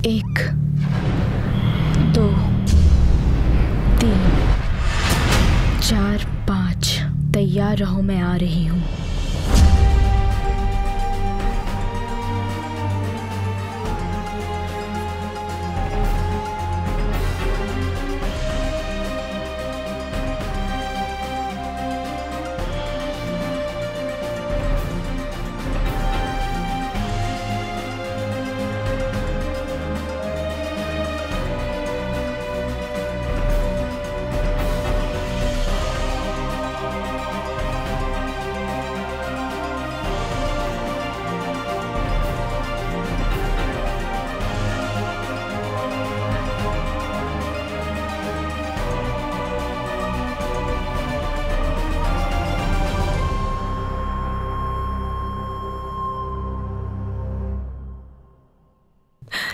1 2 3 4 5। तैयार रहो, मैं आ रही हूँ।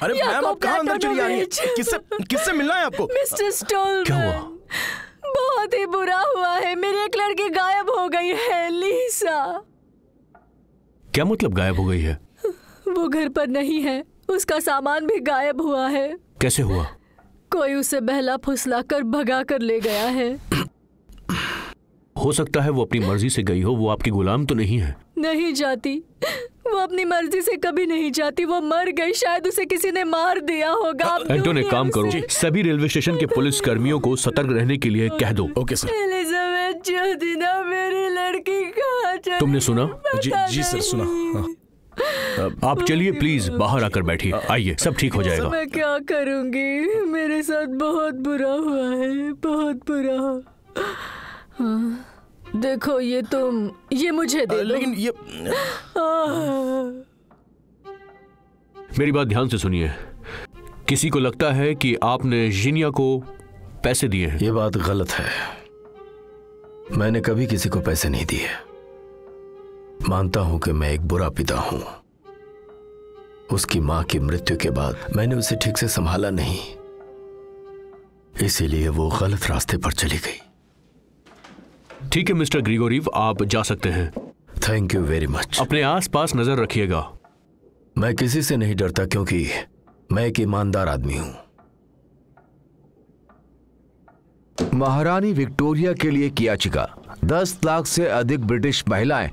अरे मैम, आप कहाँ अंदर चली आ रही हैं? किससे मिलना है आपको? मिस्टर स्टोलमैन, क्या हुआ? बहुत ही बुरा हुआ है। मेरी एक लड़की गायब हो गई है, लीसा। क्या मतलब गायब हो गई है? वो घर पर नहीं है, उसका सामान भी गायब हुआ है। कैसे हुआ? कोई उसे बहला फुसला कर भगा कर ले गया है। हो सकता है वो अपनी मर्जी से गई हो, वो आपकी गुलाम तो नहीं है। नहीं जाती, वो अपनी मर्जी से कभी नहीं जाती। वो मर गई, शायद उसे किसी ने मार दिया होगा। एंटोन, एक काम करो, सभी रेलवे स्टेशन के पुलिस कर्मियों को सतर्क रहने के लिए कह दो। Okay sir. एलिजाबेथ जोदिना, मेरी लड़की कहाँ चली? तुमने सुना? जी सर, सुना। आप चलिए प्लीज, बाहर आकर बैठिए। आइए, सब ठीक हो जाएगा। मैं क्या करूंगी? मेरे साथ बहुत बुरा हुआ है, बहुत बुरा। हाँ, देखो ये मुझे दे दो। लेकिन ये मेरी बात ध्यान से सुनिए। किसी को लगता है कि आपने जिनिया को पैसे दिए हैं। ये बात गलत है। मैंने कभी किसी को पैसे नहीं दिए। मानता हूं कि मैं एक बुरा पिता हूं। उसकी मां की मृत्यु के बाद मैंने उसे ठीक से संभाला नहीं, इसीलिए वो गलत रास्ते पर चली गई। ठीक है मिस्टर ग्रिगोरीव, आप जा सकते हैं। Thank you very much. अपने आसपास नजर रखिएगा। मैं किसी से नहीं डरता, क्योंकि मैं एक ईमानदार आदमी हूं। महारानी विक्टोरिया के लिए की याचिका। 10 लाख से अधिक ब्रिटिश महिलाएं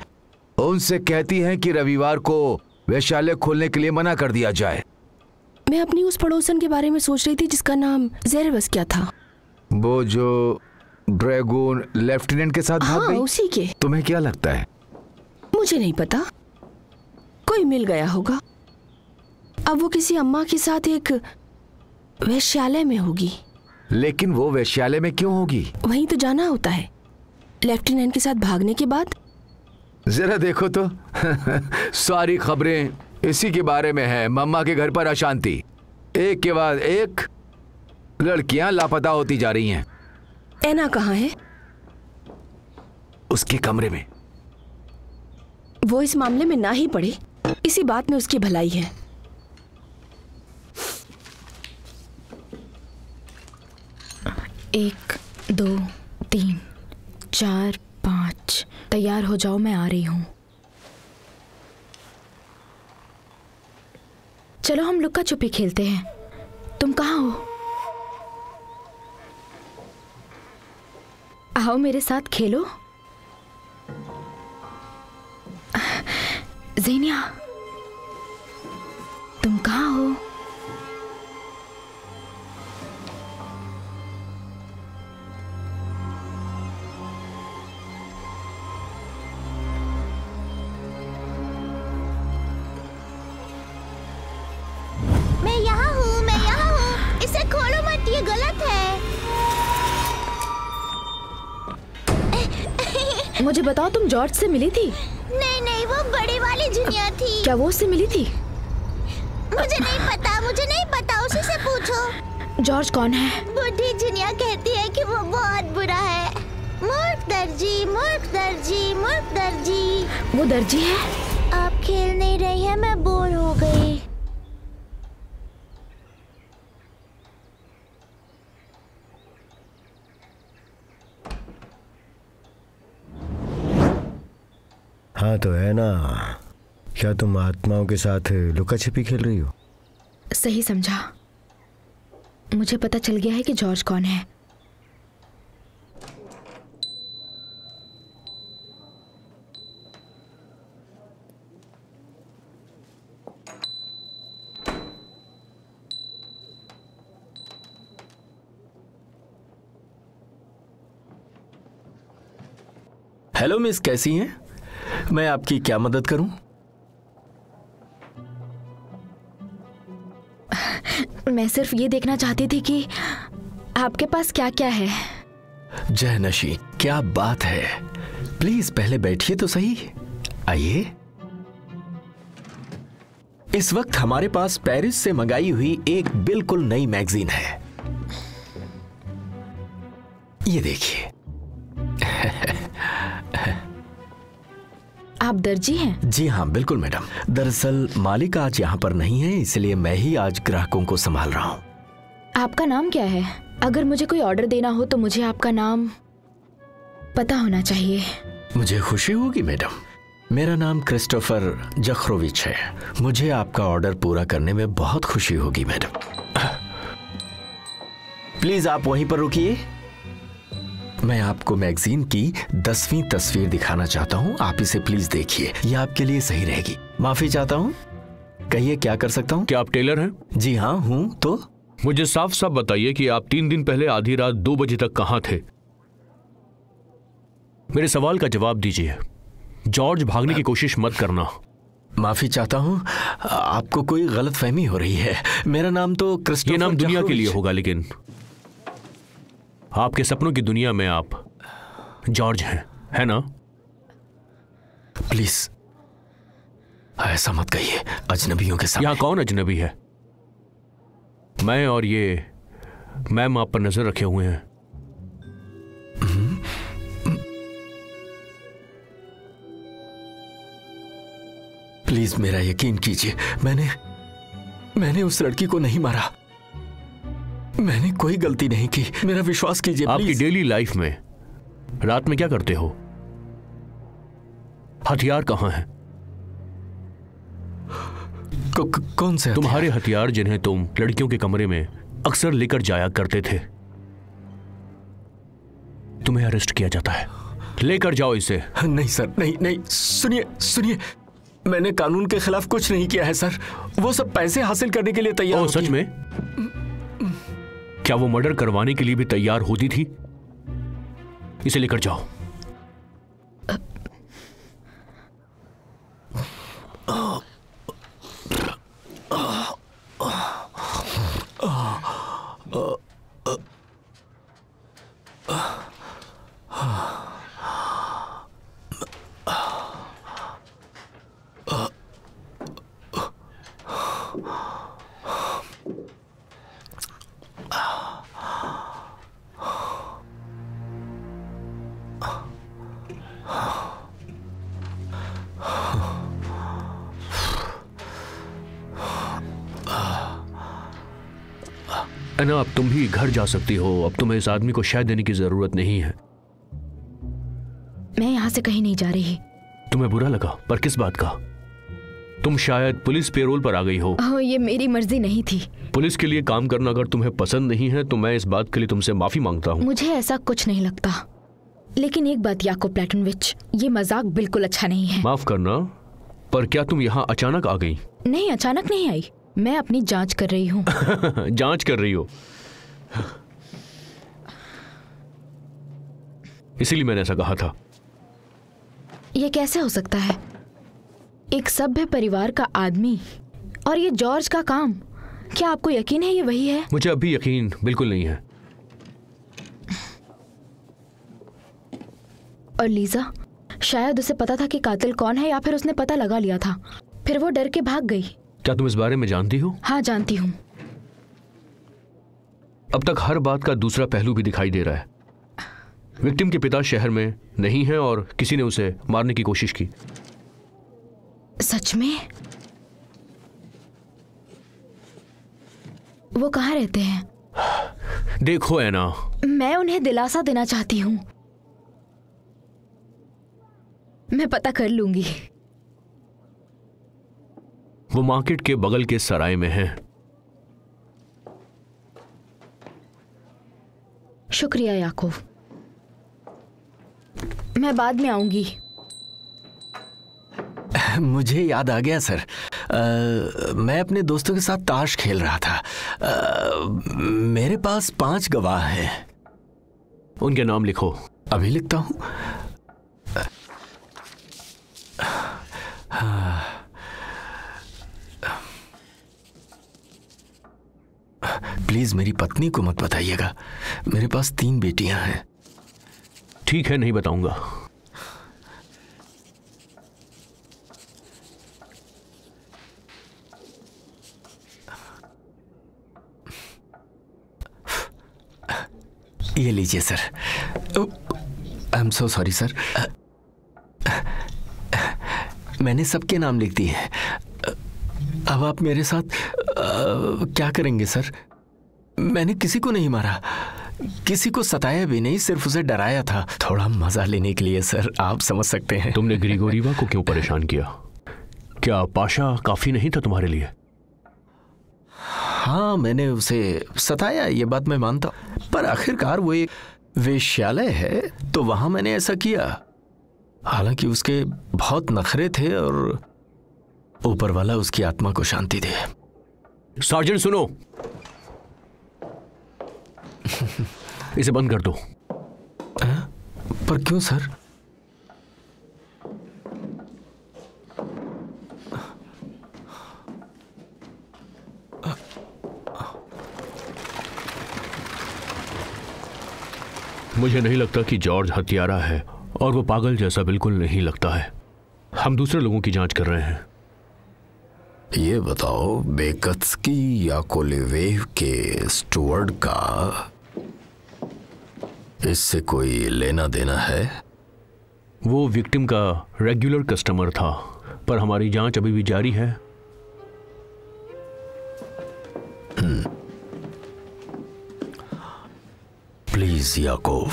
उनसे कहती हैं कि रविवार को वेश्यालय खोलने के लिए मना कर दिया जाए। मैं अपनी उस पड़ोसन के बारे में सोच रही थी जिसका नाम जेरेबस क्या था? वो जो ड्रैगन लेफ्टिनेंट के साथ भाग गई? उसी के। तुम्हें क्या लगता है? मुझे नहीं पता, कोई मिल गया होगा। अब वो किसी अम्मा के साथ एक वेश्यालय में होगी। लेकिन वो वेश्यालय में क्यों होगी? वहीं तो जाना होता है लेफ्टिनेंट के साथ भागने के बाद। जरा देखो तो सारी खबरें इसी के बारे में है। मम्मा के घर पर अशांति, एक के बाद एक लड़कियां लापता होती जा रही हैं। एना कहाँ है? उसके कमरे में। वो इस मामले में ना ही पड़े, इसी बात में उसकी भलाई है। एक 2 3 4 5। तैयार हो जाओ, मैं आ रही हूँ। चलो हम लुक्का छुपी खेलते हैं। तुम कहाँ हो? आओ मेरे साथ खेलो। ज़ेनिया, तुम कहाँ हो? मैं यहाँ हूँ, मैं यहाँ हूँ। इसे खोलो मत, ये गलत है। मुझे बताओ, तुम जॉर्ज से मिली थी? नहीं नहीं, वो बड़ी वाली जिनिया थी। क्या वो उससे मिली थी? मुझे नहीं पता, मुझे नहीं पता, उसी से पूछो। जॉर्ज कौन है? बूढ़ी जिनिया कहती है कि वो बहुत बुरा है। मूर्ख दर्जी, मूर्ख दर्जी, मूर्ख दर्जी। वो दर्जी है? आप खेल नहीं रही हैं, मैं बोर हो गई। हाँ तो है ना। क्या तुम आत्माओं के साथ लुका छिपी खेल रही हो? सही समझा। मुझे पता चल गया है कि जॉर्ज कौन है। हेलो मिस, कैसी हैं? मैं आपकी क्या मदद करूं? मैं सिर्फ ये देखना चाहती थी कि आपके पास क्या क्या है। जय नशी, क्या बात है। प्लीज पहले बैठिए तो सही। आइए। इस वक्त हमारे पास पेरिस से मंगाई हुई एक बिल्कुल नई मैगजीन है। ये देखिए। आप दर्जी हैं? जी हाँ, बिल्कुल मैडम। दरअसल मालिक आज यहाँ पर नहीं है, इसलिए मैं ही आज ग्राहकों को संभाल रहा हूँ। आपका नाम क्या है? अगर मुझे कोई ऑर्डर देना हो तो मुझे आपका नाम पता होना चाहिए। मुझे खुशी होगी मैडम। मेरा नाम क्रिस्टोफर जखरोविच है। मुझे आपका ऑर्डर पूरा करने में बहुत खुशी होगी मैडम। प्लीज आप वहीं पर रुकिए। मैं आपको मैगजीन की 10वीं तस्वीर दिखाना चाहता हूँ। आप इसे प्लीज देखिए, यह आपके लिए सही रहेगी। माफी चाहता हूँ। कहिए क्या कर सकता हूँ? क्या आप टेलर हैं? जी हाँ हूँ। तो मुझे साफ साफ बताइए कि आप 3 दिन पहले आधी रात 2 बजे तक कहां थे? मेरे सवाल का जवाब दीजिए। जॉर्ज, भागने की कोशिश मत करना। माफी चाहता हूँ, आपको कोई गलतफहमी हो रही है। मेरा नाम तो क्रिस्टोफर। ये नाम दुनिया के लिए होगा, लेकिन आपके सपनों की दुनिया में आप जॉर्ज हैं, है ना? प्लीज ऐसा मत कहिए अजनबियों के सामने। यहां कौन अजनबी है? मैं और ये मैम आप पर नजर रखे हुए हैं। प्लीज मेरा यकीन कीजिए, मैंने उस लड़की को नहीं मारा। मैंने कोई गलती नहीं की। मेरा विश्वास कीजिए। आपकी डेली लाइफ में रात में क्या करते हो? हथियार कहां हैं? कौन से तुम्हारे हथियार जिन्हें तुम लड़कियों के कमरे में अक्सर लेकर जाया करते थे। तुम्हें अरेस्ट किया जाता है। लेकर जाओ इसे। नहीं सर, नहीं। सुनिए, मैंने कानून के खिलाफ कुछ नहीं किया है सर। वो सब पैसे हासिल करने के लिए तैयार। सच में? क्या वो मर्डर करवाने के लिए भी तैयार होती थी? इसे लेकर जाओ। ना, अब तुम भी घर जा सकती हो। अब तुम्हें इस आदमी को शय देने की जरूरत नहीं है। मैं यहाँ से कहीं नहीं जा रही। तुम्हें बुरा लगा? पर किस बात का? तुम शायद पुलिस पेरोल पर आ गई हो। ये मेरी मर्जी नहीं थी। पुलिस के लिए काम करना अगर तुम्हें पसंद नहीं है तो मैं इस बात के लिए तुमसे माफी मांगता हूँ। मुझे ऐसा कुछ नहीं लगता। लेकिन एक बात याकूब प्लेटोनविच, ये मजाक बिल्कुल अच्छा नहीं है। माफ करना, पर क्या तुम यहाँ अचानक आ गई? नहीं, अचानक नहीं आई। मैं अपनी जांच कर रही हूँ। जांच कर रही हो? इसीलिए मैंने ऐसा कहा था। ये कैसे हो सकता है? एक सभ्य परिवार का आदमी और ये जॉर्ज का काम। क्या आपको यकीन है ये वही है? मुझे अभी यकीन बिल्कुल नहीं है। और लीजा, शायद उसे पता था कि कातिल कौन है, या फिर उसने पता लगा लिया था, फिर वो डर के भाग गई। क्या तुम इस बारे में जानती हो? हाँ, जानती हूँ। अब तक हर बात का दूसरा पहलू भी दिखाई दे रहा है। विक्टिम के पिता शहर में नहीं है और किसी ने उसे मारने की कोशिश की। सच में? वो कहाँ रहते हैं? देखो ऐना, मैं उन्हें दिलासा देना चाहती हूँ। मैं पता कर लूंगी। वो मार्केट के बगल के सराय में है। शुक्रिया याकूब, मैं बाद में आऊंगी। मुझे याद आ गया सर, मैं अपने दोस्तों के साथ ताश खेल रहा था। मेरे पास 5 गवाह हैं। उनके नाम लिखो। अभी लिखता हूं। प्लीज मेरी पत्नी को मत बताइएगा, मेरे पास 3 बेटियां हैं। ठीक है, नहीं बताऊंगा। ये लीजिए sir. I am so sorry sir, मैंने सबके नाम लिख दिए हैं। अब आप मेरे साथ क्या करेंगे सर? मैंने किसी को नहीं मारा, किसी को सताया भी नहीं, सिर्फ उसे डराया था, थोड़ा मजा लेने के लिए सर, आप समझ सकते हैं। तुमने ग्रिगोरिवा को क्यों परेशान किया? क्या पाशा काफी नहीं था तुम्हारे लिए? हाँ, मैंने उसे सताया, ये बात मैं मानता हूं, पर आखिरकार वो एक वेश्यालय है तो वहां मैंने ऐसा किया। हालांकि उसके बहुत नखरे थे और ऊपर वाला उसकी आत्मा को शांति दे। सार्जेंट सुनो, इसे बंद कर दो। पर क्यों सर? मुझे नहीं लगता कि जॉर्ज हत्यारा है, और वो पागल जैसा बिल्कुल नहीं लगता है। हम दूसरे लोगों की जांच कर रहे हैं। ये बताओ, बेकत्स्की या कोलिवेव के स्टुअर्ड का इससे कोई लेना देना है? वो विक्टिम का रेगुलर कस्टमर था, पर हमारी जांच अभी भी जारी है। प्लीज याकूब,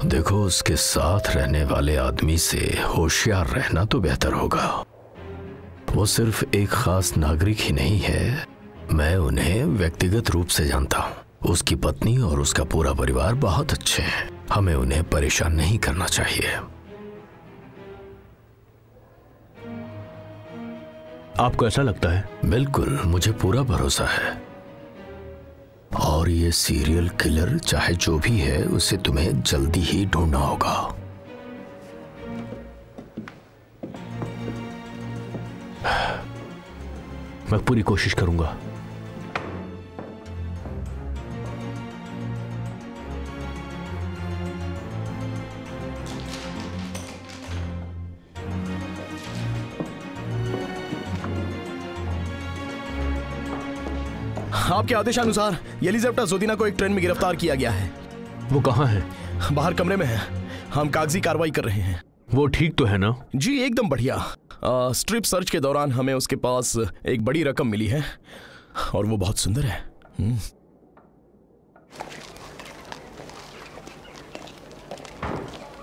देखो उसके साथ रहने वाले आदमी से होशियार रहना तो बेहतर होगा। वो सिर्फ एक खास नागरिक ही नहीं है, मैं उन्हें व्यक्तिगत रूप से जानता हूं। उसकी पत्नी और उसका पूरा परिवार बहुत अच्छे हैं, हमें उन्हें परेशान नहीं करना चाहिए। आपको ऐसा लगता है? बिल्कुल, मुझे पूरा भरोसा है। और ये सीरियल किलर चाहे जो भी है, उसे तुम्हें जल्दी ही ढूंढना होगा। मैं पूरी कोशिश करूंगा। आपके आदेशानुसार येलिज़ावेटा जोदिना को एक ट्रेन में गिरफ्तार किया गया है। वो कहाँ है? बाहर कमरे में है, हम कागजी कार्रवाई कर रहे हैं। वो ठीक तो है ना? जी एकदम बढ़िया। स्ट्रिप सर्च के दौरान हमें उसके पास एक बड़ी रकम मिली है और वो बहुत सुंदर है।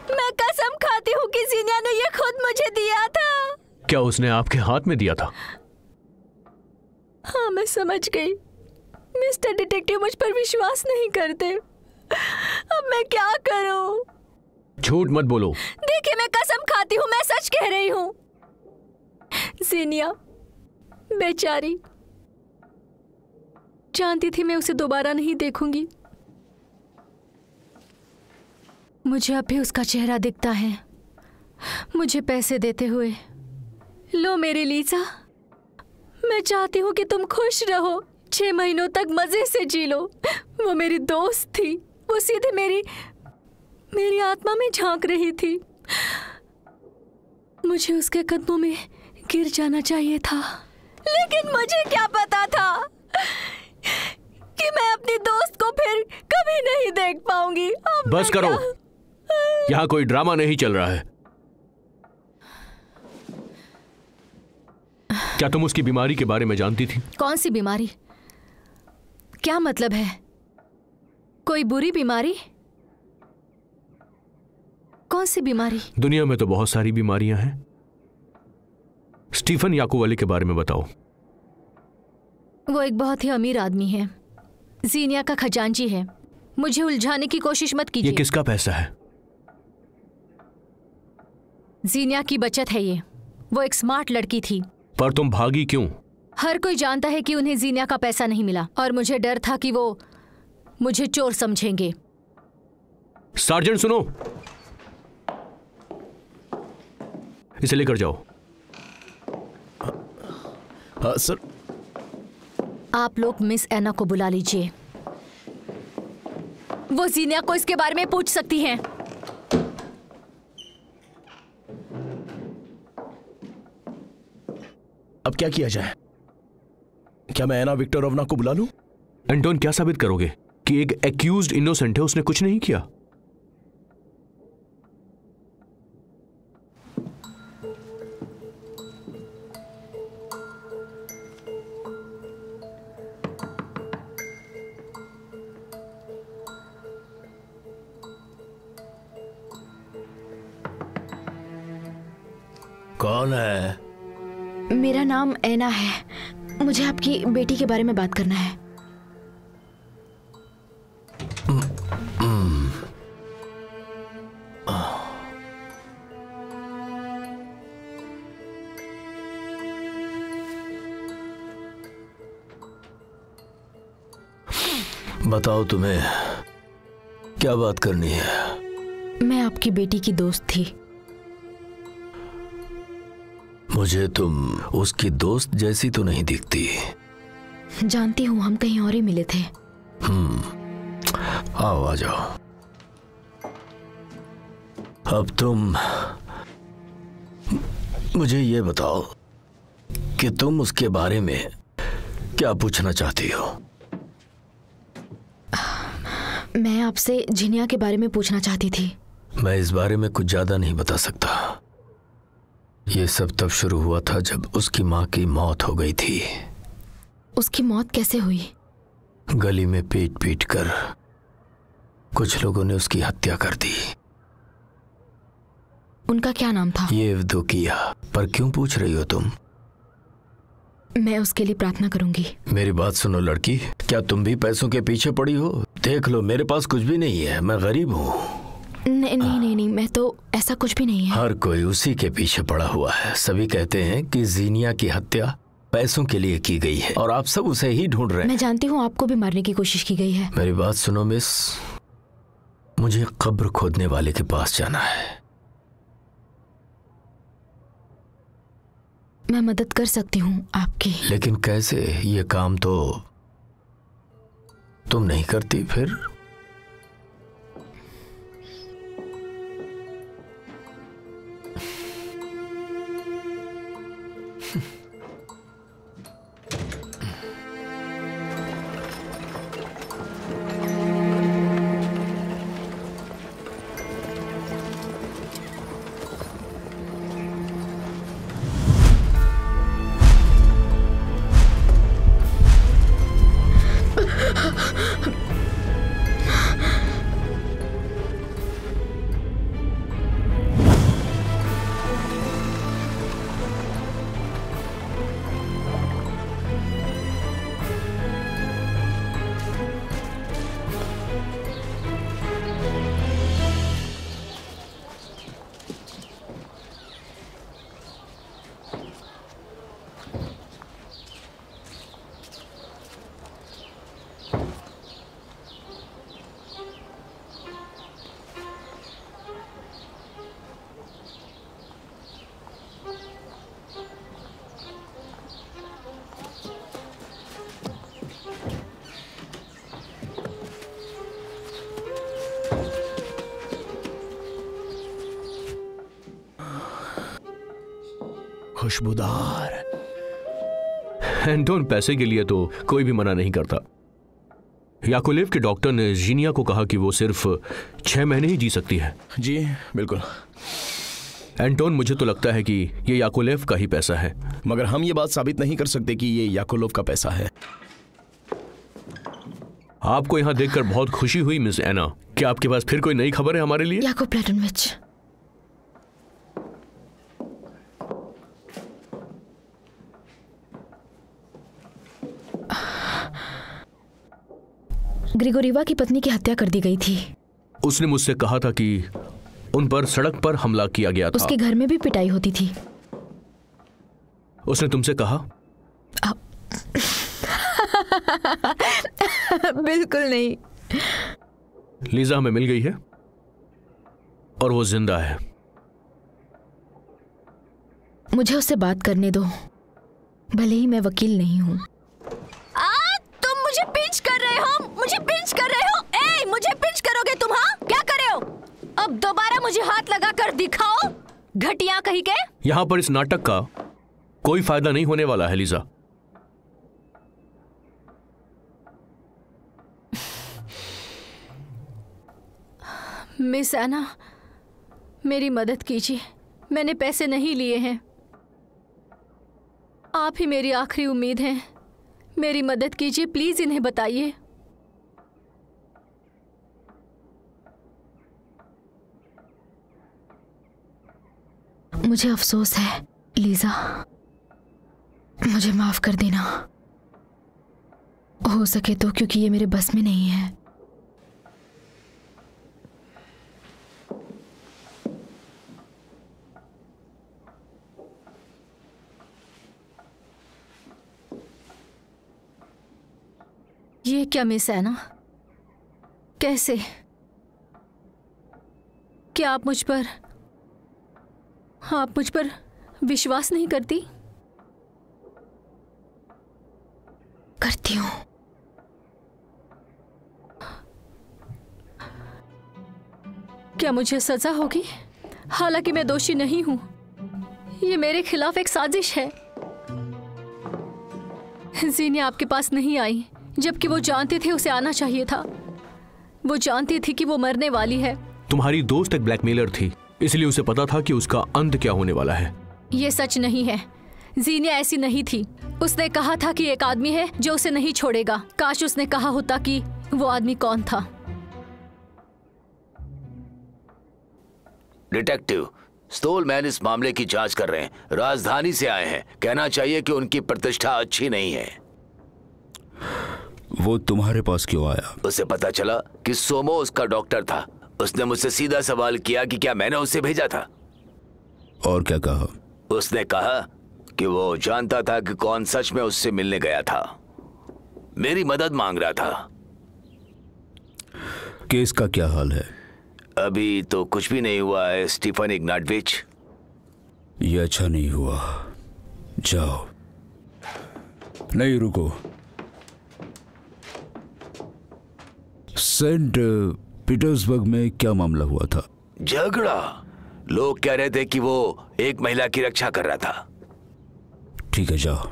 मैं कसम खाती हूँ कि ज़ीनिया ने ये खुद मुझे दिया था। क्या उसने आपके हाथ में दिया था? हाँ, मैं समझ गई। मिस्टर डिटेक्टिव मुझ पर विश्वास नहीं करते। अब मैं क्या करूं? झूठ मत बोलो। देखिए, मैं कसम खाती हूँ, मैं सच कह रही हूँ। ज़ीनिया बेचारी जानती थी मैं उसे दोबारा नहीं देखूंगी। मुझे अब भी उसका चेहरा दिखता है, मुझे पैसे देते हुए। लो मेरी लीजा, मैं चाहती हूँ कि तुम खुश रहो, 6 महीनों तक मजे से जी लो। वो मेरी दोस्त थी, वो सीधे मेरी आत्मा में झांक रही थी। मुझे उसके कदमों में गिर जाना चाहिए था, लेकिन मुझे क्या पता था कि मैं अपनी दोस्त को फिर कभी नहीं देख पाऊंगी। बस करो, यहाँ कोई ड्रामा नहीं चल रहा है। क्या तुम उसकी बीमारी के बारे में जानती थी? कौन सी बीमारी? क्या मतलब है? कोई बुरी बीमारी? कौन सी बीमारी? दुनिया में तो बहुत सारी बीमारियां हैं। स्टीफन याकूवाली के बारे में बताओ। वो एक बहुत ही अमीर आदमी है, ज़ीनिया का खजांची है। मुझे उलझाने की कोशिश मत ये कीजिए। किसका पैसा है? जीनिया की बचत है ये। वो एक स्मार्ट लड़की थी। पर तुम भागी क्यों? हर कोई जानता है कि उन्हें जीनिया का पैसा नहीं मिला और मुझे डर था कि वो मुझे चोर समझेंगे। सार्जेंट सुनो, इसे लेकर जाओ। हाँ सर। आप लोग मिस एना को बुला लीजिए। वो जीनिया को इसके बारे में पूछ सकती हैं। अब क्या किया जाए? क्या मैं एना विक्टोरोवना को बुला लूं? एंटोन, क्या साबित करोगे कि एक एक्यूज्ड इनोसेंट है, उसने कुछ नहीं किया? कौन है? मेरा नाम ऐना है। मुझे आपकी बेटी के बारे में बात करना है। बताओ, तुम्हें क्या बात करनी है? मैं आपकी बेटी की दोस्त थी। मुझे तुम उसकी दोस्त जैसी तो नहीं दिखती। जानती हूँ, हम कहीं और ही मिले थे। आओ, आ जाओ। अब तुम मुझे ये बताओ कि तुम उसके बारे में क्या पूछना चाहती हो? मैं आपसे जीनिया के बारे में पूछना चाहती थी। मैं इस बारे में कुछ ज्यादा नहीं बता सकता। ये सब तब शुरू हुआ था जब उसकी माँ की मौत हो गई थी। उसकी मौत कैसे हुई? गली में पीट पीट कर कुछ लोगों ने उसकी हत्या कर दी। उनका क्या नाम था? ये एव्दोकिया। पर क्यों पूछ रही हो तुम? मैं उसके लिए प्रार्थना करूंगी। मेरी बात सुनो लड़की, क्या तुम भी पैसों के पीछे पड़ी हो? देख लो, मेरे पास कुछ भी नहीं है, मैं गरीब हूँ। नहीं नहीं नहीं नहीं, मैं तो ऐसा कुछ भी नहीं है। हर कोई उसी के पीछे पड़ा हुआ है। सभी कहते हैं कि जीनिया की हत्या पैसों के लिए की गई है और आप सब उसे ही ढूंढ रहे हैं। मैं जानती हूँ आपको भी मारने की कोशिश की गई है। मेरी बात सुनो मिस, मुझे कब्र खोदने वाले के पास जाना है। मैं मदद कर सकती हूँ आपकी। लेकिन कैसे? ये काम तो तुम नहीं करती। फिर खुशबूदार। एंटोन, पैसे के लिए तो कोई भी मना नहीं करता। याकोलेव के डॉक्टर ने जीनिया को कहा कि वो सिर्फ 6 महीने ही जी सकती है। जी बिल्कुल। एंटोन, मुझे तो लगता है कि ये याकोलेव का ही पैसा है। मगर हम ये बात साबित नहीं कर सकते कि ये याकोलोव का पैसा है। आपको यहाँ देखकर बहुत खुशी हुई मिस एना। क्या आपके पास फिर कोई नई खबर है हमारे लिए? याकूब प्लेटोनोविच, ग्रिगोरिवा की पत्नी की हत्या कर दी गई थी। उसने मुझसे कहा था कि उन पर सड़क पर हमला किया गया था। उसके घर में भी पिटाई होती थी। उसने तुमसे कहा? बिल्कुल नहीं। लीजा हमें मिल गई है और वो जिंदा है। मुझे उससे बात करने दो, भले ही मैं वकील नहीं हूँ। तुम मुझे पिंच कर रहे हो, मुझे पिंच कर रहे हो। ए, मुझे पिंच करोगे तुम? हाँ, क्या कर रहे हो? अब दोबारा मुझे हाथ लगा कर दिखाओ, घटिया कहीं के। यहाँ पर इस नाटक का कोई फायदा नहीं होने वाला है लीजा। मिस एना, मेरी मदद कीजिए। मैंने पैसे नहीं लिए हैं। आप ही मेरी आखिरी उम्मीद हैं। मेरी मदद कीजिए प्लीज, इन्हें बताइए। मुझे अफसोस है लीजा, मुझे माफ कर देना। हो सके तो, क्योंकि ये मेरे बस में नहीं है। ये क्या मिस है ना? कैसे? क्या आप मुझ पर विश्वास नहीं करती? करती हूँ। क्या मुझे सजा होगी? हालांकि मैं दोषी नहीं हूं। ये मेरे खिलाफ एक साजिश है। जीनिया आपके पास नहीं आई, जबकि वो जानते थे उसे आना चाहिए था। वो जानती थी कि वो मरने वाली है। तुम्हारी दोस्त एक ब्लैकमेलर थी, इसलिए उसे पता था कि उसका अंत क्या होने वाला है। ये सच नहीं है। जीनिया ऐसी नहीं थी। उसने कहा था कि एक आदमी है जो उसे नहीं छोड़ेगा। काश उसने कहा होता कि वो आदमी कौन था। डिटेक्टिव स्टोलमैन इस मामले की जांच कर रहे हैं। राजधानी से आए हैं। कहना चाहिए कि उनकी प्रतिष्ठा अच्छी नहीं है। वो तुम्हारे पास क्यों आया? उसे पता चला कि सोमो उसका डॉक्टर था। उसने मुझसे सीधा सवाल किया कि क्या मैंने उसे भेजा था। और क्या कहा? उसने कहा कि वो जानता था कि कौन सच में उससे मिलने गया था। मेरी मदद मांग रहा था। केस का क्या हाल है? अभी तो कुछ भी नहीं हुआ है स्टीफन इग्नाटविच। ये अच्छा नहीं हुआ। जाओ। नहीं, रुको। सेंट पीटर्सबर्ग में क्या मामला हुआ था? झगड़ा। लोग कह रहे थे कि वो एक महिला की रक्षा कर रहा था। ठीक है, जाओ।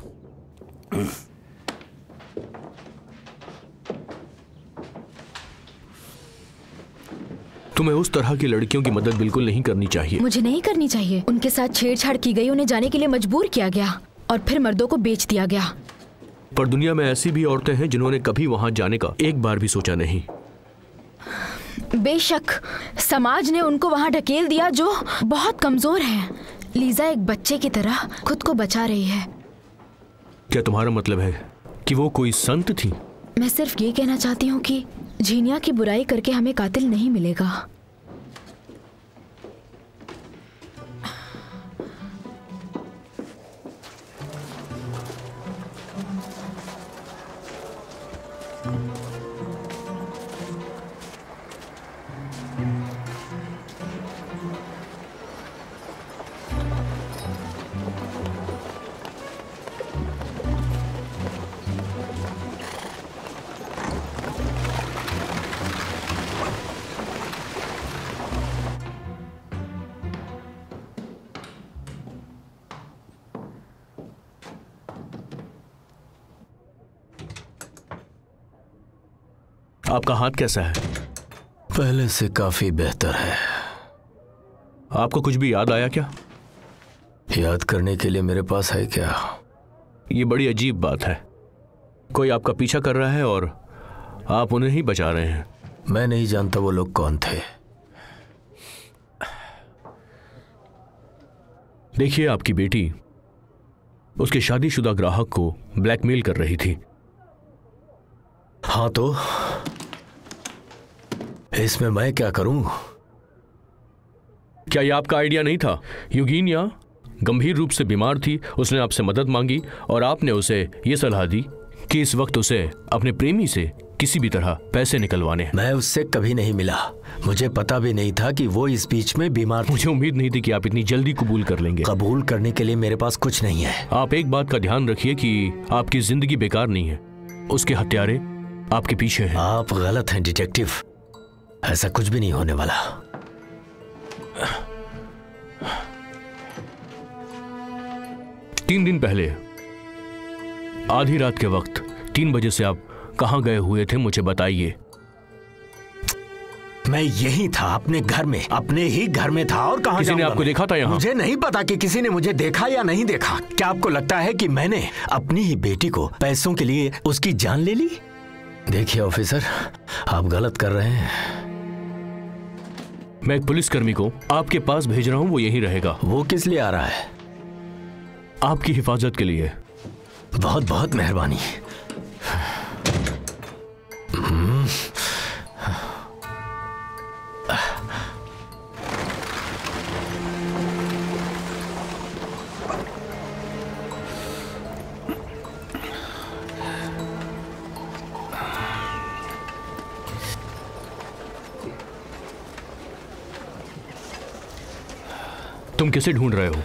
तुम्हें उस तरह की लड़कियों की मदद बिल्कुल नहीं करनी चाहिए। मुझे नहीं करनी चाहिए। उनके साथ छेड़छाड़ की गई, उन्हें जाने के लिए मजबूर किया गया और फिर मर्दों को बेच दिया गया। पर दुनिया में ऐसी भी औरतें हैं जिन्होंने कभी वहां जाने का एक बार भी सोचा नहीं। बेशक समाज ने उनको वहां ढकेल दिया जो बहुत कमजोर है। लीजा एक बच्चे की तरह खुद को बचा रही है। क्या तुम्हारा मतलब है कि वो कोई संत थी? मैं सिर्फ ये कहना चाहती हूँ कि जीनिया की बुराई करके हमें कातिल नहीं मिलेगा। आपका हाथ कैसा है? पहले से काफी बेहतर है। आपको कुछ भी याद आया क्या? याद करने के लिए मेरे पास है क्या? ये बड़ी अजीब बात है। कोई आपका पीछा कर रहा है और आप उन्हें ही बचा रहे हैं। मैं नहीं जानता वो लोग कौन थे। देखिए, आपकी बेटी उसके शादीशुदा ग्राहक को ब्लैकमेल कर रही थी। हाँ तो इसमें मैं क्या करूं? क्या ये आपका आइडिया नहीं था? युगीनिया गंभीर रूप से बीमार थी, उसने आपसे मदद मांगी और आपने उसे ये सलाह दी कि इस वक्त उसे अपने प्रेमी से किसी भी तरह पैसे निकलवाने। मैं उससे कभी नहीं मिला, मुझे पता भी नहीं था कि वो इस बीच में बीमार। मुझे उम्मीद नहीं थी कि आप इतनी जल्दी कबूल कर लेंगे। कबूल करने के लिए मेरे पास कुछ नहीं है। आप एक बात का ध्यान रखिए कि आपकी जिंदगी बेकार नहीं है, उसके हत्यारे आपके पीछे हैं। आप गलत हैं डिटेक्टिव, ऐसा कुछ भी नहीं होने वाला। तीन दिन पहले आधी रात के वक्त 3 बजे से आप कहां गए हुए थे, मुझे बताइए। मैं यही था, अपने घर में, अपने ही घर में था। और कहां किसी ने आपको देखा था यहाँ? मुझे नहीं पता कि किसी ने मुझे देखा या नहीं देखा। क्या आपको लगता है कि मैंने अपनी ही बेटी को पैसों के लिए उसकी जान ले ली? देखिए ऑफिसर, आप गलत कर रहे हैं। मैं एक पुलिसकर्मी को आपके पास भेज रहा हूं, वो यहीं रहेगा। वो किस लिए आ रहा है? आपकी हिफाजत के लिए। बहुत बहुत मेहरबानी। तुम किसे ढूंढ रहे हो?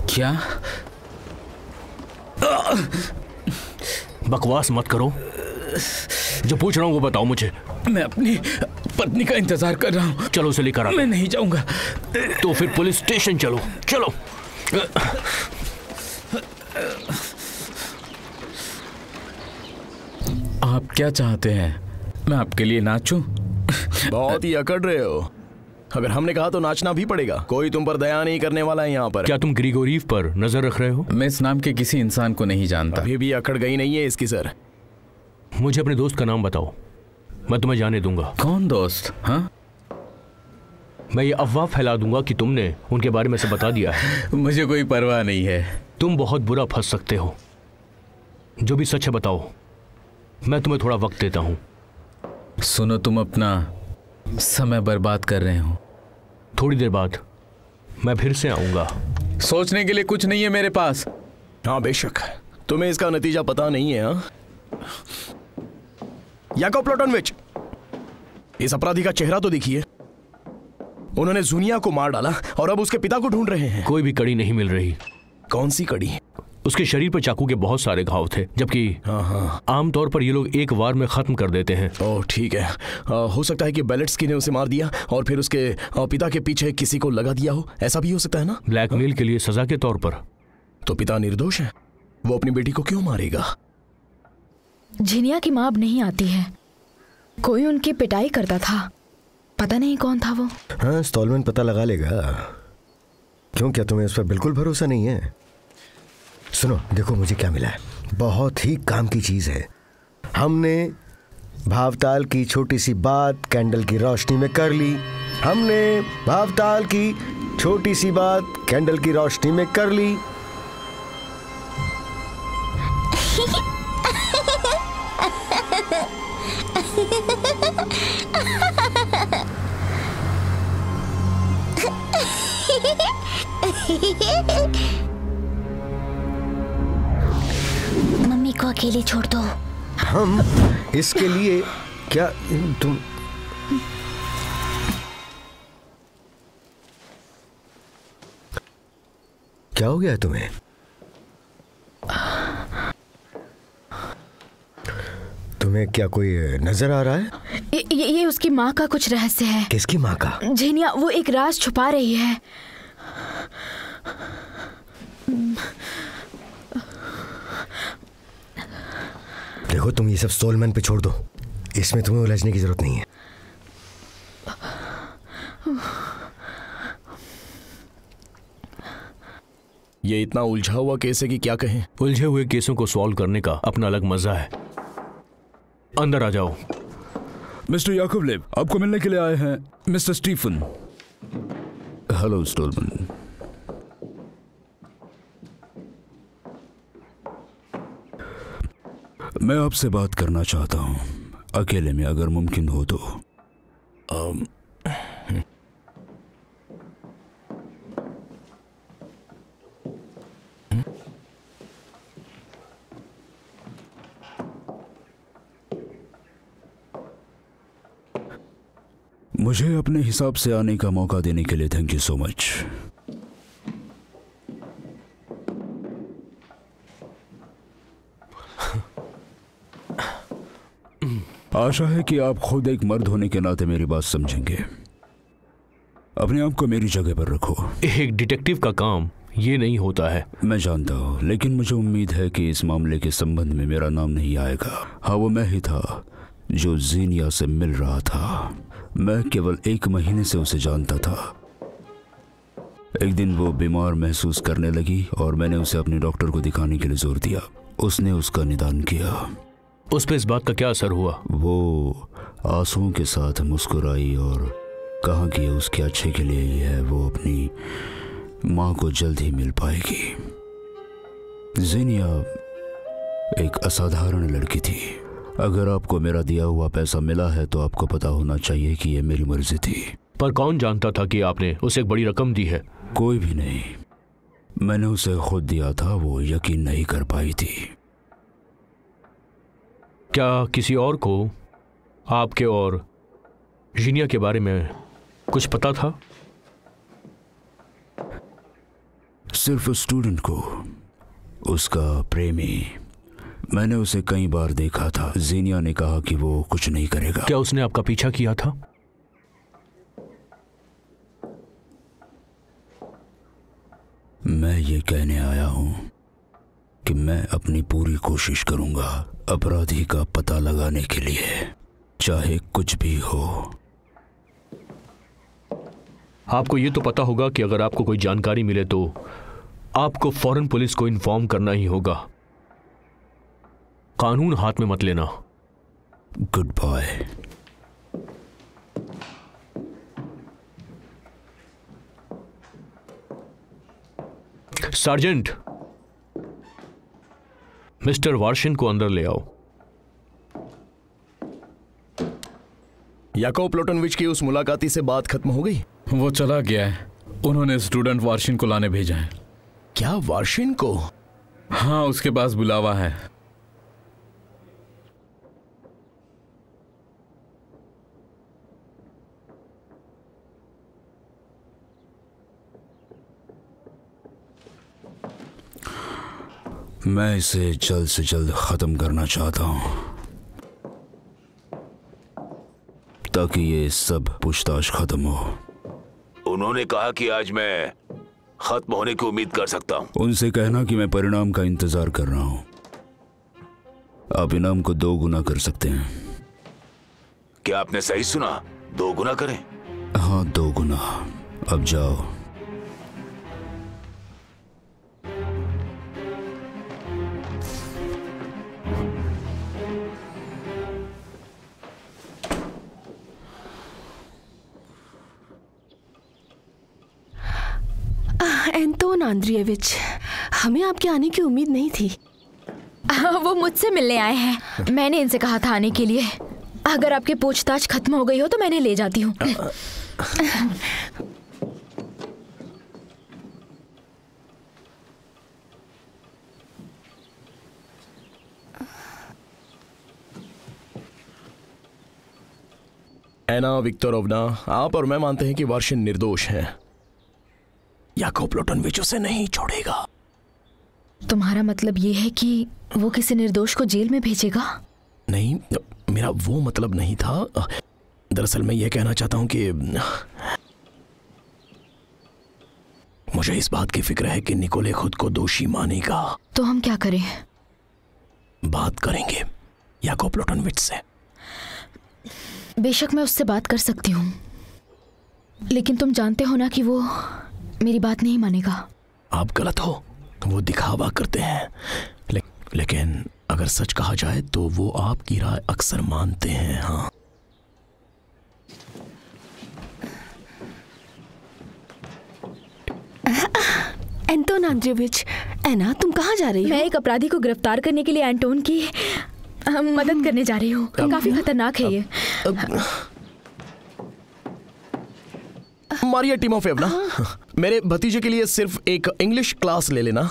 क्या? बकवास मत करो, जो पूछ रहा हूं वो बताओ मुझे। मैं अपनी पत्नी का इंतजार कर रहा हूं। चलो उसे लेकर आओ। मैं नहीं जाऊंगा। तो फिर पुलिस स्टेशन चलो। चलो। आप क्या चाहते हैं? मैं आपके लिए नाचूं? बहुत ही अकड़ रहे हो। अगर हमने कहा तो नाचना भी पड़ेगा। कोई तुम पर दया नहीं करने वाला है यहाँ पर। क्या तुम ग्रिगोरीव पर नजर रख रहे हो? मैं इस नाम के किसी इंसान को नहीं जानता। अभी भी अकड़ गई नहीं है इसकी सर। मुझे अपने दोस्त का नाम बताओ, मैं तुम्हें जाने दूंगा। कौन दोस्त? हाँ, मैं ये अफवाह फैला दूंगा कि तुमने उनके बारे में से बता दिया है। मुझे कोई परवाह नहीं है। तुम बहुत बुरा फंस सकते हो। जो भी सच है बताओ, मैं तुम्हें थोड़ा वक्त देता हूँ। सुनो, तुम अपना समय बर्बाद कर रहे हो। थोड़ी देर बाद मैं फिर से आऊंगा। सोचने के लिए कुछ नहीं है मेरे पास। हाँ बेशक, तुम्हें इसका नतीजा पता नहीं है। हाँ, याकोब प्लोटोनविच, इस अपराधी का चेहरा तो देखिए। उन्होंने जुनिया को मार डाला और अब उसके पिता को ढूंढ रहे हैं। कोई भी कड़ी नहीं मिल रही। कौन सी कड़ी? उसके शरीर पर चाकू के बहुत सारे घाव थे, जबकि आमतौर पर ये लोग एक वार में खत्म कर देते हैं। ओह ठीक है, हो सकता है कि बेलेट्स्की ने उसे मार दिया और फिर उसके पिता के पीछे किसी को लगा दिया हो। ऐसा भी हो सकता है ना? ब्लैकमेल के लिए सजा के तौर पर। तो पिता निर्दोष है, वो अपनी बेटी को क्यों मारेगा? झिनिया की माँ अब नहीं आती है। कोई उनकी पिटाई करता था, पता नहीं कौन था वो। हाँ, स्टॉलमैन पता लगा लेगा। क्यों, क्या तुम्हें उस पर बिल्कुल भरोसा नहीं है? सुनो, देखो मुझे क्या मिला है। बहुत ही काम की चीज है। हमने भावताल की छोटी सी बात कैंडल की रोशनी में कर ली। हमने भावताल की छोटी सी बात कैंडल की रोशनी में कर ली। मम्मी को अकेले छोड़ दो। हम इसके लिए क्या तुम क्या हो गया है तुम्हें? तुम्हें क्या कोई नजर आ रहा है? ये उसकी माँ का कुछ रहस्य है। किसकी माँ का? झिनिया वो एक राज छुपा रही है। देखो, तुम ये सब स्टॉलमैन पे छोड़ दो, इसमें तुम्हें उलझने की जरूरत नहीं है। ये इतना उलझा हुआ केस है कि क्या कहें। उलझे हुए केसों को सॉल्व करने का अपना अलग मजा है। अंदर आ जाओ। मिस्टर याकोवलेव आपको मिलने के लिए आए हैं। Mister Stephen. Hello Stallman. मैं आपसे बात करना चाहता हूं। अकेले में अगर मुमकिन हो तो। मुझे अपने हिसाब से आने का मौका देने के लिए थैंक यू सो मच। आशा है कि आप खुद एक मर्द होने के नाते मेरी बात समझेंगे। अपने आप को मेरी जगह पर रखो। एक डिटेक्टिव का काम ये नहीं होता है। मैं जानता हूँ, लेकिन मुझे उम्मीद है कि इस मामले के संबंध में मेरा नाम नहीं आएगा। हाँ, वो मैं ही था जो जीनिया से मिल रहा था। मैं केवल 1 महीने से उसे जानता था। एक दिन वो बीमार महसूस करने लगी और मैंने उसे अपने डॉक्टर को दिखाने के लिए जोर दिया। उसने उसका निदान किया। उस पर इस बात का क्या असर हुआ? वो आंसुओं के साथ मुस्कुराई और कहा कि उसके अच्छे के लिए ही है। वो अपनी माँ को जल्द ही मिल पाएगी। जीनिया एक असाधारण लड़की थी। अगर आपको मेरा दिया हुआ पैसा मिला है तो आपको पता होना चाहिए कि यह मेरी मर्जी थी। पर कौन जानता था कि आपने उसे एक बड़ी रकम दी है? कोई भी नहीं। मैंने उसे खुद दिया था। वो यकीन नहीं कर पाई थी। क्या किसी और को आपके और जीनिया के बारे में कुछ पता था? सिर्फ स्टूडेंट को, उसका प्रेमी। मैंने उसे कई बार देखा था। जीनिया ने कहा कि वो कुछ नहीं करेगा। क्या उसने आपका पीछा किया था? मैं ये कहने आया हूं कि मैं अपनी पूरी कोशिश करूंगा अपराधी का पता लगाने के लिए, चाहे कुछ भी हो। आपको ये तो पता होगा कि अगर आपको कोई जानकारी मिले तो आपको फौरन पुलिस को इन्फॉर्म करना ही होगा। कानून हाथ में मत लेना। Goodbye. Sergeant, mister Warshin को अंदर ले आओ। याकोव प्लोटनविच की उस मुलाकाती से बात खत्म हो गई? वो चला गया है। उन्होंने स्टूडेंट वार्शिन को लाने भेजा है। क्या, वार्शिन को? हाँ, उसके पास बुलावा है। मैं इसे जल्द से जल्द खत्म करना चाहता हूं ताकि ये सब पूछताछ खत्म हो। उन्होंने कहा कि आज मैं खत्म होने की उम्मीद कर सकता हूं। उनसे कहना कि मैं परिणाम का इंतजार कर रहा हूं। आप इनाम को 2 गुना कर सकते हैं। क्या आपने सही सुना? 2 गुना करें? हाँ, 2 गुना। अब जाओ। एंटोन आंद्रियेविच, हमें आपके आने की उम्मीद नहीं थी। वो मुझसे मिलने आए हैं। मैंने इनसे कहा था आने के लिए। अगर आपकी पूछताछ खत्म हो गई हो तो मैंने ले जाती हूँ। एना विक्टोरोवना, आप और मैं मानते हैं कि वार्शिन निर्दोष हैं। याकोव प्लोटनविच उसे नहीं छोड़ेगा। तुम्हारा मतलब ये है कि वो किसी निर्दोष को जेल में भेजेगा? नहीं, मेरा वो मतलब नहीं था। दरअसल मैं ये कहना चाहता हूं कि मुझे इस बात की फिक्र है कि निकोले खुद को दोषी मानेगा। तो हम क्या करें? बात करेंगे याकोव प्लोटनविच से। बेशक मैं उससे बात कर सकती हूँ, लेकिन तुम जानते हो ना कि वो मेरी बात नहीं मानेगा। आप गलत हो। वो दिखावा करते हैं, लेकिन अगर सच कहा जाए तो वो आपकी राय अक्सर मानते हैं। हाँ, एंटोन आंद्रियेविच, एना तुम कहाँ जा रही हो? मैं एक अपराधी को गिरफ्तार करने के लिए एंटोन की मदद करने जा रही हूँ। काफी खतरनाक है ये। मारिया टिमोफेवना, मेरे भतीजे के लिए सिर्फ एक इंग्लिश क्लास ले लेना।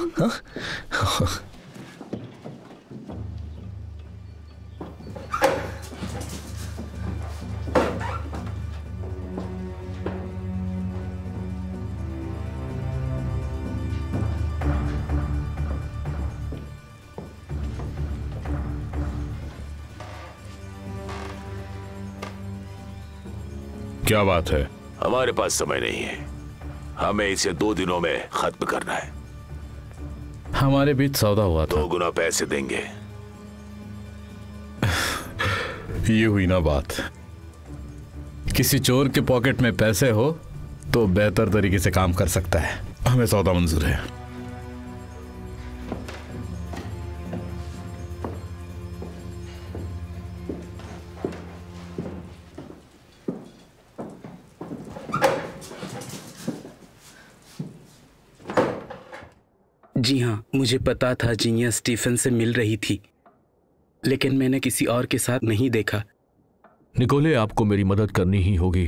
क्या बात है? हमारे पास समय नहीं है, हमें इसे 2 दिनों में खत्म करना है। हमारे बीच सौदा हुआ था। 2 गुना पैसे देंगे। ये हुई ना बात। किसी चोर के पॉकेट में पैसे हो तो बेहतर तरीके से काम कर सकता है। हमें सौदा मंजूर है। जी हाँ, मुझे पता था जीनिया स्टीफन से मिल रही थी, लेकिन मैंने किसी और के साथ नहीं देखा। निकोले, आपको मेरी मदद करनी ही होगी।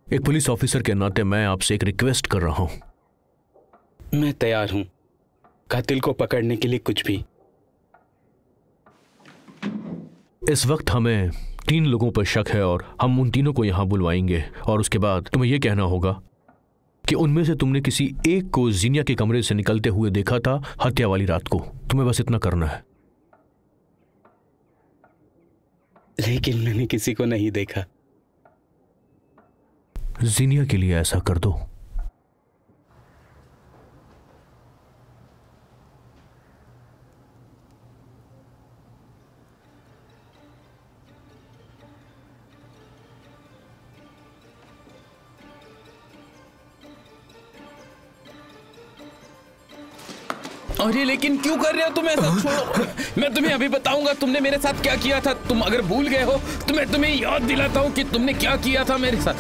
एक पुलिस ऑफिसर के नाते मैं आपसे एक रिक्वेस्ट कर रहा हूं। मैं तैयार हूं, कातिल को पकड़ने के लिए कुछ भी। इस वक्त हमें 3 लोगों पर शक है और हम उन तीनों को यहां बुलवाएंगे और उसके बाद तुम्हें यह कहना होगा कि उनमें से तुमने किसी एक को जीनिया के कमरे से निकलते हुए देखा था हत्या वाली रात को। तुम्हें बस इतना करना है। लेकिन मैंने किसी को नहीं देखा। जीनिया के लिए ऐसा कर दो। अरे लेकिन क्यों कर रहे हो तुम ऐसा? छोड़ो, मैं तुम्हें अभी बताऊंगा तुमने मेरे साथ क्या किया था। तुम अगर भूल गए हो तो मैं तुम्हें याद दिलाता हूं कि तुमने क्या किया था मेरे साथ।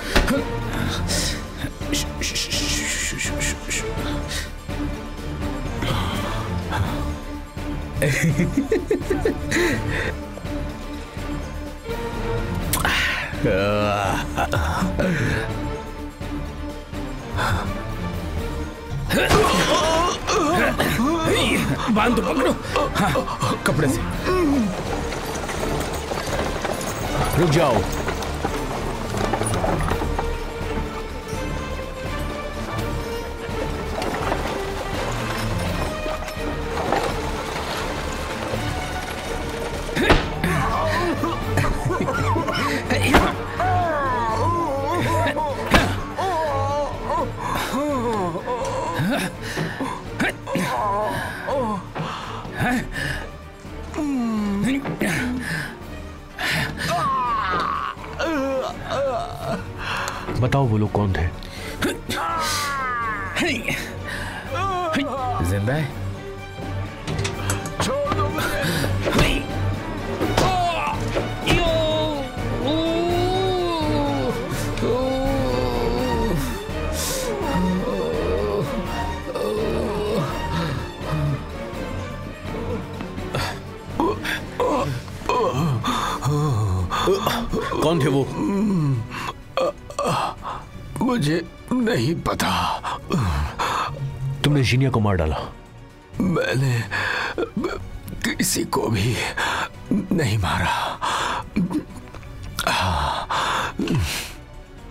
बांध दो, पकड़ो। हाँ, कपड़े से। रुक जाओ। बताओ वो लोग कौन थे? जिंदा है? कौन थे वो? मुझे नहीं पता। तुमने जीनिया को मार डाला? मैंने किसी को भी नहीं मारा।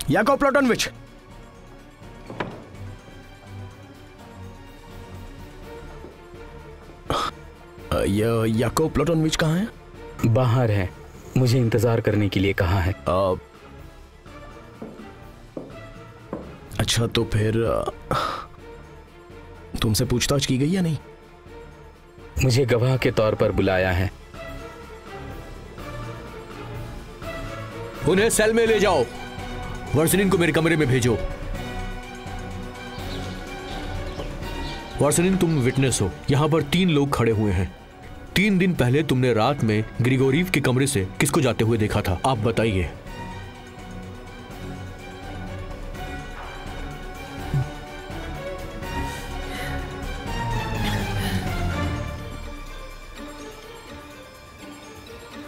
याकोब प्लोटोनविच, याकोब प्लोटोनविच कहाँ है? बाहर है, मुझे इंतजार करने के लिए कहा है। अच्छा, तो फिर तुमसे पूछताछ की गई या नहीं? मुझे गवाह के तौर पर बुलाया है। उन्हें सेल में ले जाओ। वर्सनिन को मेरे कमरे में भेजो। वर्सनिन, तुम विटनेस हो। यहां पर 3 लोग खड़े हुए हैं। 3 दिन पहले तुमने रात में ग्रिगोरीव के कमरे से किसको जाते हुए देखा था? आप बताइए।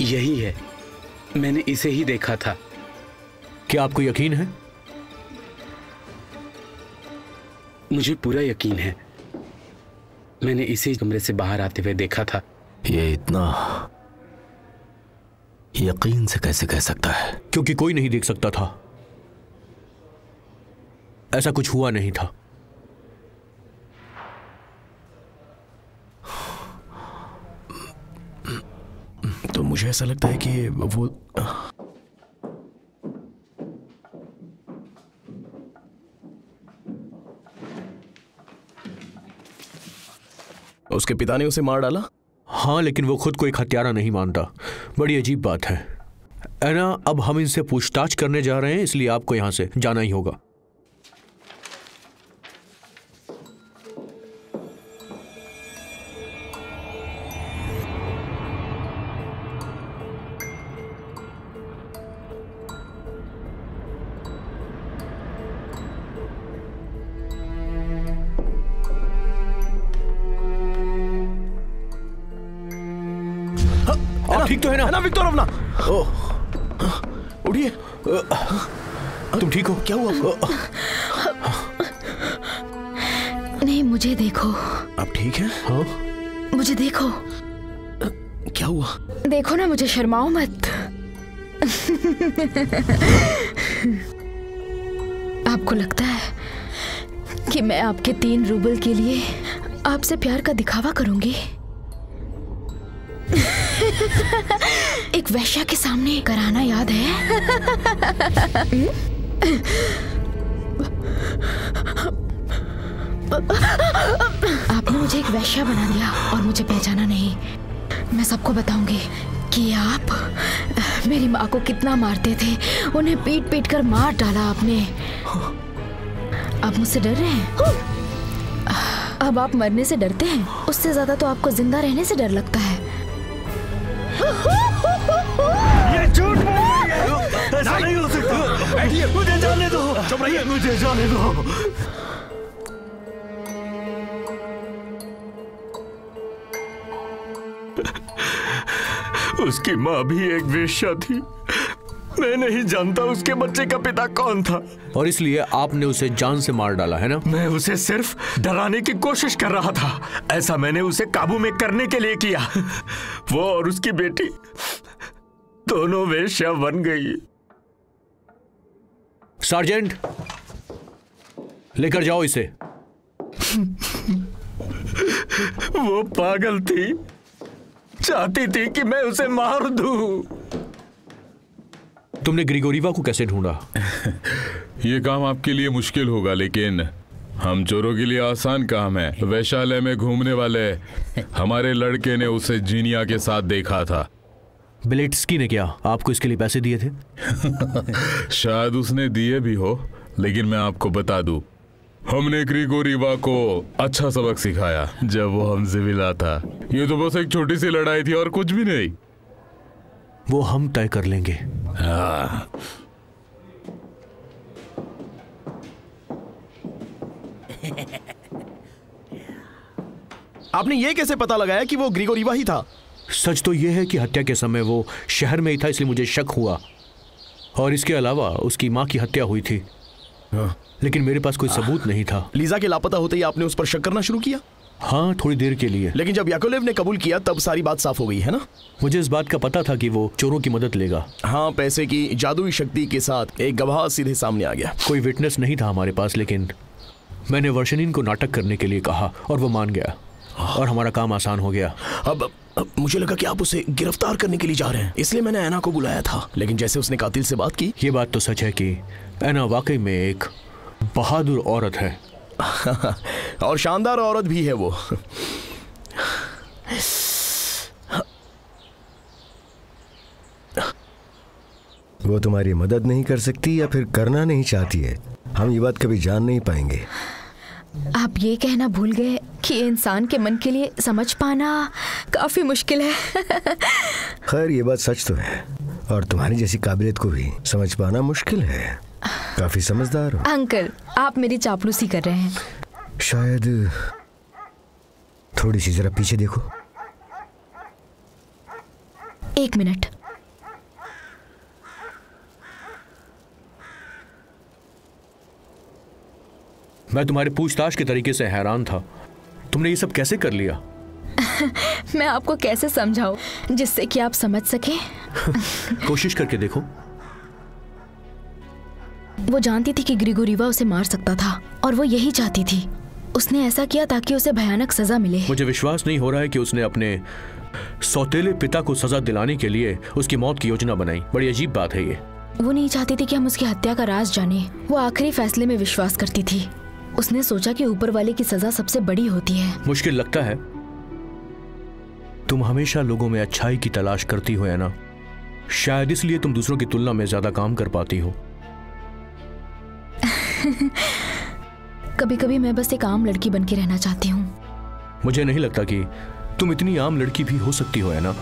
यही है, मैंने इसे ही देखा था। क्या आपको यकीन है? मुझे पूरा यकीन है, मैंने इसी कमरे से बाहर आते हुए देखा था। ये इतना यकीन से कैसे कह सकता है? क्योंकि कोई नहीं देख सकता था, ऐसा कुछ हुआ नहीं था। तो मुझे ऐसा लगता है कि वो उसके पिता ने उसे मार डाला। हाँ, लेकिन वो खुद को एक हत्यारा नहीं मानता। बड़ी अजीब बात है ना। अब हम इनसे पूछताछ करने जा रहे हैं, इसलिए आपको यहां से जाना ही होगा। ठीक तो है ना विक्टोरोवना? उठिए। तुम ठीक हो? क्या हुआ? नहीं, मुझे देखो। आप ठीक हैं? हाँ? मुझे देखो। क्या हुआ? देखो ना, मुझे शर्माओ मत। आपको लगता है कि मैं आपके 3 रूबल के लिए आपसे प्यार का दिखावा करूंगी? एक वैश्या के सामने कराना याद है? आपने मुझे एक वैश्या बना दिया और मुझे पहचाना नहीं। मैं सबको बताऊंगी कि आप मेरी माँ को कितना मारते थे। उन्हें पीट पीट कर मार डाला आपने। आप मुझसे डर रहे हैं? अब आप मरने से डरते हैं, उससे ज्यादा तो आपको जिंदा रहने से डर लगता है। ये झूठ बोल रही है। ऐसा नहीं हो सकता। बैठिए, मुझे जाने दो। चुप रहिए, मुझे जाने दो। उसकी माँ भी एक वेश्या थी। मैं नहीं जानता उसके बच्चे का पिता कौन था, और इसलिए आपने उसे जान से मार डाला है ना? मैं उसे सिर्फ डराने की कोशिश कर रहा था। ऐसा मैंने उसे काबू में करने के लिए किया। वो और उसकी बेटी दोनों वेश्या बन गई। सार्जेंट, लेकर जाओ इसे। वो पागल थी, चाहती थी कि मैं उसे मार दूं। तुमने ग्रिगोरीवा को कैसे ढूंढा? ये काम आपके लिए मुश्किल होगा, लेकिन हम चोरों के लिए आसान काम है। वैशाल्य में घूमने वाले हमारे लड़के ने उसे जीनिया के साथ देखा था। बिलेट्स्की ने क्या आपको इसके लिए पैसे दिए थे? शायद उसने दिए भी हो, लेकिन मैं आपको बता दूं, हमने ग्रिगोरीवा को अच्छा सबक सिखाया जब वो हमसे मिला था। ये तो बस एक छोटी सी लड़ाई थी और कुछ भी नहीं। वो हम तय कर लेंगे। हाँ। आपने ये कैसे पता लगाया कि वो ग्रिगोरीवा ही था? सच तो यह है कि हत्या के समय वो शहर में ही था, इसलिए मुझे शक हुआ। और इसके अलावा उसकी माँ की हत्या हुई थी। लेकिन मेरे पास कोई सबूत नहीं था। लीजा के लापता होते ही आपने उस पर शक करना शुरू किया? हाँ, थोड़ी देर के लिए। लेकिन जब याकोलेव ने कबूल किया तब सारी बात साफ हो गई, है ना? मुझे इस बात का पता था कि वो चोरों की मदद लेगा। हाँ, पैसे की जादुई शक्ति के साथ एक गवाह सीधे सामने आ गया। कोई विटनेस नहीं था हमारे पास, लेकिन मैंने वर्षनिन को नाटक करने के लिए कहा और वो मान गया और हमारा काम आसान हो गया। अब मुझे लगा कि आप उसे गिरफ्तार करने के लिए जा रहे हैं, इसलिए मैंने ऐना को बुलाया था। लेकिन जैसे उसने कातिल से बात की। ये बात तो सच है कि ऐना वाकई में एक बहादुर औरत है। और शानदार औरत भी है वो। वो तुम्हारी मदद नहीं कर सकती या फिर करना नहीं चाहती है, हम ये बात कभी जान नहीं पाएंगे। आप ये कहना भूल गए कि इंसान के मन के लिए समझ पाना काफी मुश्किल है। खैर, ये बात सच तो है, और तुम्हारी जैसी काबिलियत को भी समझ पाना मुश्किल है। काफी समझदार हो। अंकल, आप मेरी चापलूसी कर रहे हैं। शायद थोड़ी सी जरा पीछे देखो। एक मिनट। मैं तुम्हारे पूछताछ के तरीके से हैरान था। तुमने ये सब कैसे कर लिया? मैं आपको कैसे समझाऊं जिससे कि आप समझ सके? कोशिश करके देखो। वो जानती थी कि ग्रिगोरीवा उसे मार सकता था और वो यही चाहती थी। उसने ऐसा किया ताकि उसे भयानक सजा मिले। मुझे विश्वास नहीं हो रहा है कि उसने अपने सौतेले पिता को सजा दिलाने के लिए उसकी मौत की योजना बनाई। बड़ी अजीब बात है ये। वो नहीं चाहती थी कि हम उसकी हत्या का राज जाने। वो आखिरी फैसले में विश्वास करती थी। उसने सोचा कि ऊपर वाले की सजा सबसे बड़ी होती है। मुश्किल लगता है। तुम हमेशा लोगों में अच्छाई की तलाश करती हो, है ना? शायद इसलिए तुम दूसरों की तुलना में ज्यादा काम कर पाती हो। कभी कभी मैं बस एक आम लड़की बन के रहना चाहती हूँ। मुझे नहीं लगता कि तुम इतनी आम लड़की भी हो सकती हो, है ना?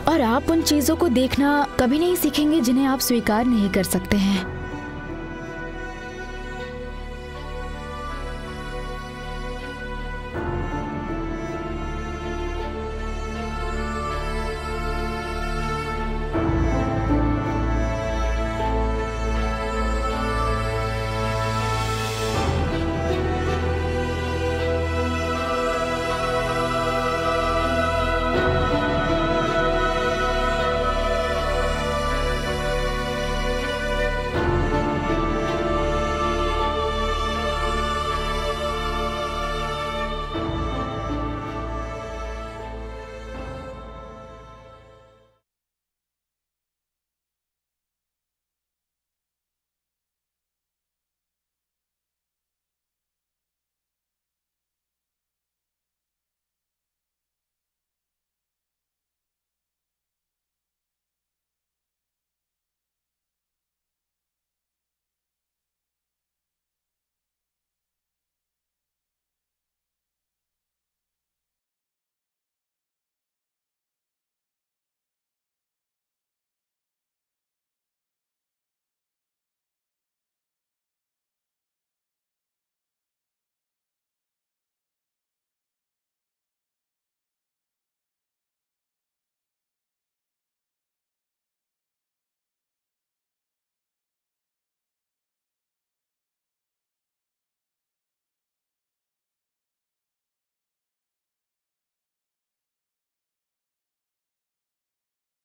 और आप उन चीजों को देखना कभी नहीं सीखेंगे जिन्हें आप स्वीकार नहीं कर सकते हैं।